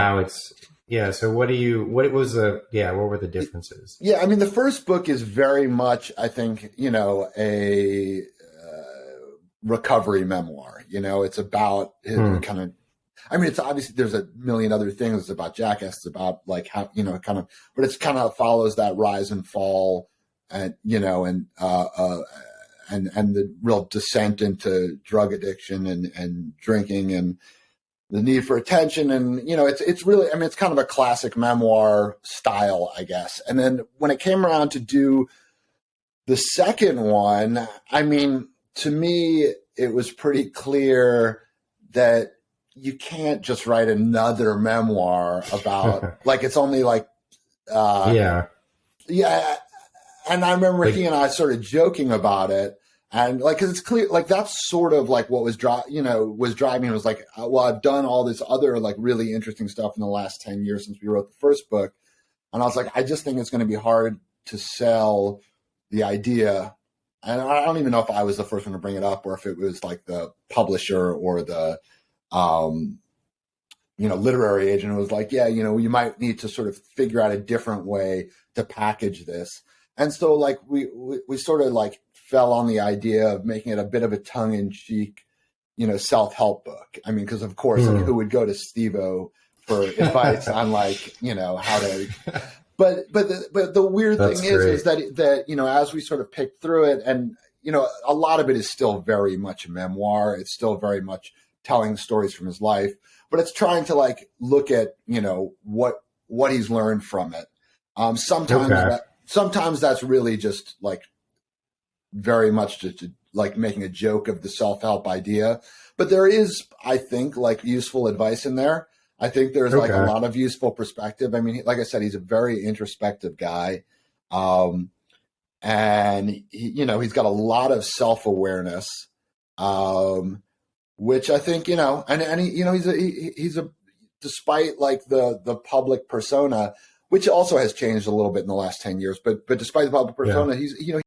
now it's, yeah. So what were the differences? Yeah. I mean, the first book is very much, I think, a recovery memoir. It's about kind of, I mean, it's obviously there's a million other things. It's about Jackass. It's about like how, but it's kind of follows that rise and fall and, and the real descent into drug addiction and drinking and the need for attention. And, it's really, I mean, it's kind of a classic memoir style, I guess. And then when it came around to do the second one, I mean, to me, it was pretty clear that you can't just write another memoir about like, it's only like, yeah. And I remember he and I started joking about it. And like, cause it's clear, like that's sort of like what was driving me was like, well, I've done all this other like really interesting stuff in the last 10 years since we wrote the first book. And I was like, I just think it's going to be hard to sell the idea. And I don't even know if I was the first one to bring it up or if it was like the publisher or the, literary agent was like, yeah, you might need to sort of figure out a different way to package this. And so like we sort of like fell on the idea of making it a bit of a tongue-in-cheek, self-help book. I mean, because of course, like, who would go to Steve-O for advice on like, how to. But the weird thing is that as we sort of picked through it, and a lot of it is still very much a memoir. It's still very much telling stories from his life, but it's trying to like look at what he's learned from it. Sometimes that's really just like very much just like making a joke of the self-help idea. But there is, I think, like useful advice in there. I think there's like a lot of useful perspective. I mean, like I said, he's a very introspective guy. And he's got a lot of self-awareness, which I think, he's a despite like the public persona, which also has changed a little bit in the last 10 years, but despite the public persona, he's